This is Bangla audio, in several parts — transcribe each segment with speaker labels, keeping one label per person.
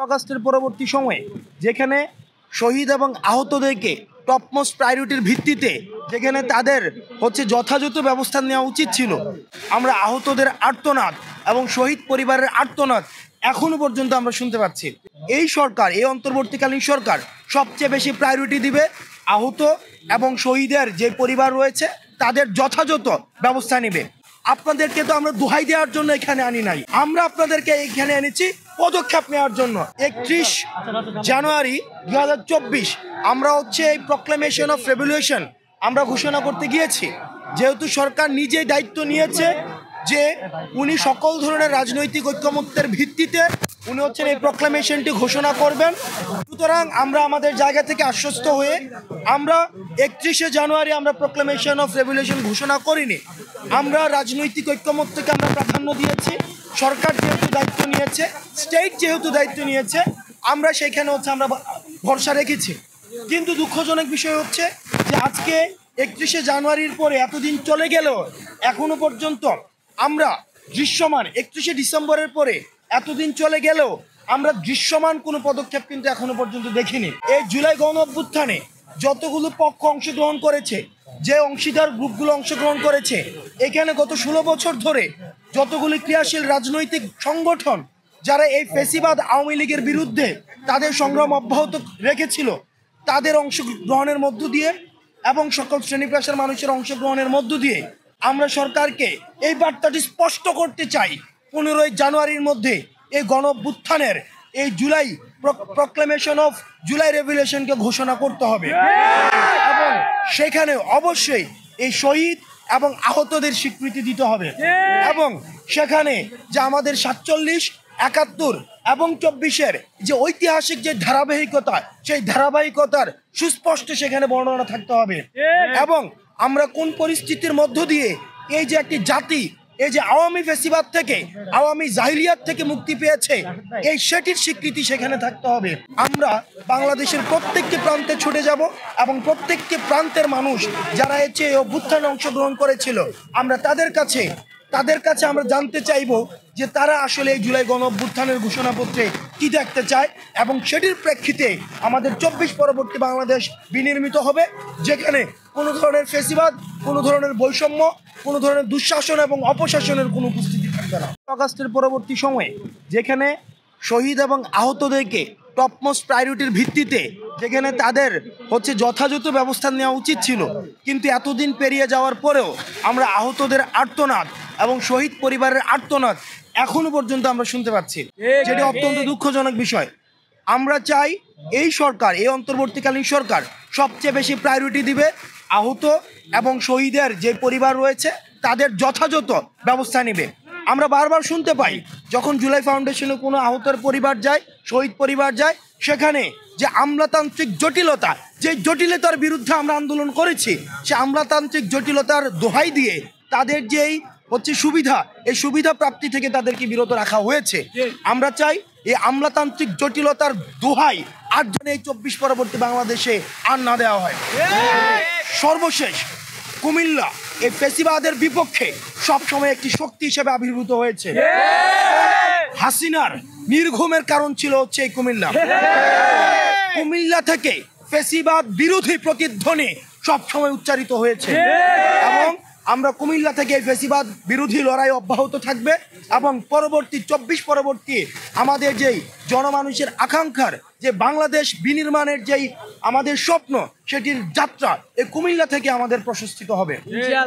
Speaker 1: আগস্টের পরবর্তী সময়ে যেখানে শহীদ এবং আহতদেরকে টপমোস্ট প্রায়োরিটির ভিত্তিতে যেখানে তাদের যথাযথ ব্যবস্থা নেওয়া উচিত ছিল, আমরা আহতদের আর্তনাদ এবং শহীদ পরিবারের আর্তনাদ এখনো পর্যন্ত আমরা শুনতে পাচ্ছি। এই সরকার, এই অন্তর্বর্তীকালীন সরকার সবচেয়ে বেশি প্রায়োরিটি দিবে আহত এবং শহীদের যে পরিবার রয়েছে তাদের যথাযথ ব্যবস্থা নেবে। আপনাদেরকে তো আমরা দোহাই দেওয়ার জন্য এখানে আনি নাই, আমরা আপনাদেরকে এখানে এনেছি পদক্ষেপ নেওয়ার জন্য। 31 জানুয়ারি 2024 আমরা এই প্রক্লেমেশন অফ রেভলিউশন আমরা ঘোষণা করতে গিয়েছি, যেহেতু সরকার নিজেই দায়িত্ব নিয়েছে যে উনি সকল ধরনের রাজনৈতিক ঐক্যমত্যের ভিত্তিতে উনি এই প্রক্লেমেশনটি ঘোষণা করবেন। সুতরাং আমরা আমাদের জায়গা থেকে আশ্বস্ত হয়ে আমরা 31শে জানুয়ারি আমরা প্রক্লেমেশন অফ রেভলিউশন ঘোষণা করিনি। আমরা রাজনৈতিক ঐক্যমত্যকে আমরা প্রাধান্য দিয়েছি। সরকার যেহেতু দায়িত্ব নিয়েছে, স্টেট যেহেতু দায়িত্ব নিয়েছে, আমরা সেখানে আমরা ভরসা রেখেছি। কিন্তু দুঃখজনক বিষয় যে আজকে 31শে জানুয়ারির পরে এতদিন চলে গেলেও এখনো পর্যন্ত আমরা দৃশ্যমান 31শে ডিসেম্বরের পরে এতদিন চলে গেলেও আমরা দৃশ্যমান কোনো পদক্ষেপ কিন্তু এখনো পর্যন্ত দেখিনি। এই জুলাই গণ অভ্যুত্থানে যতগুলো পক্ষ অংশগ্রহণ করেছে, যে অংশীদার গ্রুপগুলো অংশগ্রহণ করেছে, এখানে গত 16 বছর ধরে যতগুলি ক্রিয়াশীল রাজনৈতিক সংগঠন যারা এই ফেসিবাদ আওয়ামী লীগের বিরুদ্ধে তাদের সংগ্রাম অব্যাহত রেখেছিল, তাদের অংশগ্রহণের মধ্য দিয়ে এবং সকল শ্রেণী পেশার মানুষের অংশগ্রহণের মধ্য দিয়ে আমরা সরকারকে এই বার্তাটি স্পষ্ট করতে চাই, 15 জানুয়ারির মধ্যে এই গণ অভ্যুত্থানের এই জুলাই প্রক্লেমেশন অফ জুলাই রেভলিউশনকে ঘোষণা করতে হবে এবং সেখানে অবশ্যই এই শহীদ এবং আহতদের স্বীকৃতি দিতে হবে এবং সেখানে যে আমাদের 47, 71 এবং 24-এর যে ঐতিহাসিক যে ধারাবাহিকতা, সেই ধারাবাহিকতার সুস্পষ্ট সেখানে বর্ণনা থাকতে হবে এবং আমরা কোন পরিস্থিতির মধ্য দিয়ে এই যে একটি জাতি এই যে আওয়ামী ফেসিবাদ থেকে, আওয়ামী জাহিলিয়াত থেকে মুক্তি পেয়েছে, এই সেটির স্বীকৃতি সেখানে থাকতে হবে। আমরা বাংলাদেশের প্রত্যেকটি প্রান্তে ছুটে যাব এবং প্রত্যেকটি প্রান্তের মানুষ যারা এই অভ্যুত্থানে অংশগ্রহণ করেছিল, আমরা তাদের কাছে আমরা জানতে চাইব যে তারা আসলে এই জুলাই গণ অভ্যুত্থানের ঘোষণাপত্রে কি দেখতে চায় এবং সেটির প্রেক্ষিতে আমাদের 24 পরবর্তী বাংলাদেশ বিনির্মিত হবে, যেখানে কোনো ধরনের ফেসিবাদ, কোনো ধরনের বৈষম্য, কোনো ধরনের দুঃশাসন এবং অপশাসনের কোনো উপস্থিতি থাকবে না। আগস্টের পরবর্তী সময়ে যেখানে শহীদ এবং আহতদেরকে টপমোস্ট প্রায়োরিটির ভিত্তিতে যেখানে তাদের যথাযথ ব্যবস্থা নেওয়া উচিত ছিল, কিন্তু এতদিন পেরিয়ে যাওয়ার পরেও আমরা আহতদের আর্তনাদ এবং শহীদ পরিবারের আর্তনাদ এখনো পর্যন্ত আমরা শুনতে পাচ্ছি, যেটি অত্যন্ত দুঃখজনক বিষয়। আমরা চাই এই সরকার, এই অন্তর্বর্তীকালীন সরকার সবচেয়ে বেশি প্রায়োরিটি দিবে আহত এবং শহীদের যে পরিবার রয়েছে তাদের যথাযথ ব্যবস্থা নেবে। আমরা বারবার শুনতে পাই যখন জুলাই ফাউন্ডেশনে কোনো আহতের পরিবার যায়, শহীদ পরিবার যায়, সেখানে যে আমলাতান্ত্রিক জটিলতা, যে জটিলতার বিরুদ্ধে আমরা আন্দোলন করেছি, সে আমলাতান্ত্রিক জটিলতার দোহাই দিয়ে তাদের যেই সুবিধা, এই সুবিধা প্রাপ্তি থেকে তাদেরকে বিরত রাখা হয়েছে। আমরা চাই এই আমলাতান্ত্রিক জটিলতার দোহাই আর যেন এই 24 পরবর্তী বাংলাদেশে আর না দেওয়া হয়। সর্বশেষ কুমিল্লা এই ফেসিবাদের বিপক্ষে সবসময় একটি শক্তি হিসেবে আবির্ভূত হয়েছে। হাসিনার নির্ঘুমের কারণ ছিল এই কুমিল্লা থেকে ফেসিবাদ বিরোধী প্রতিধ্বনি সবসময় উচ্চারিত হয়েছে এবং আমরা কুমিল্লা থেকে এই ফেসিবাদ বিরোধী লড়াই অব্যাহত থাকবে এবং পরবর্তী 24 পরবর্তী আমাদের যেই জনমানুষের আকাঙ্ক্ষার যে বাংলাদেশ বিনির্মাণের যেই আমাদের স্বপ্ন, সেটির যাত্রা এই কুমিল্লা থেকে আমাদের প্রশস্তিত হবে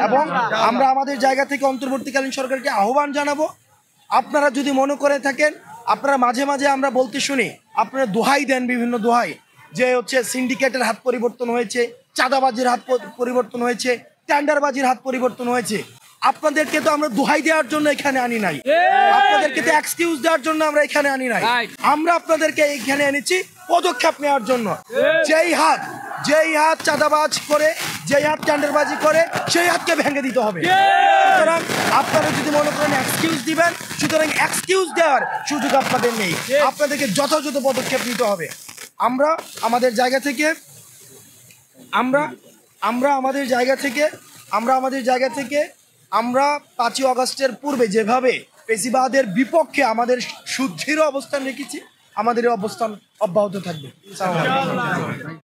Speaker 1: এবং আমরা আমাদের জায়গা থেকে অন্তর্বর্তীকালীন সরকারকে আহ্বান জানাবো, আপনারা যদি মনে করে থাকেন, আপনারা মাঝে মাঝে আমরা বলতে শুনি, আপনারা দোহাই দেন, বিভিন্ন দোহাই যে সিন্ডিকেটের হাত পরিবর্তন হয়েছে, চাঁদাবাজির হাত পরিবর্তন হয়েছে, টেন্ডারবাজির হাত পরিবর্তন হয়েছে। আপনাদেরকে তো আমরা দোহাই দেওয়ার জন্য এখানে আনি নাই, আপনাদেরকে তো এক্সকিউজ দেওয়ার জন্য আমরা এখানে আনি নাই, আমরা আপনাদেরকে এখানে এনেছি পদক্ষেপ নেওয়ার জন্য। যেই হাত চাঁদাবাজ করে, যেই হাত টেন্ডারবাজি করে, সেই হাতকে ভেঙে দিতে হবে। সুতরাং আপনারা যদি মনে করেন এক্সকিউজ দিবেন, সুতরাং এক্সকিউজ দেওয়ার সুযোগ আপনাদের নেই, আপনাদেরকে যথাযথ পদক্ষেপ নিতে হবে। আমরা আমাদের জায়গা থেকে আমরা 5ই আগস্টের পূর্বে যেভাবে ফেসিবাদের বিপক্ষে আমাদের সুদৃঢ় অবস্থান রেখেছি, আমাদের এই অবস্থান অব্যাহত থাকবে। আসসালামু আলাইকুম।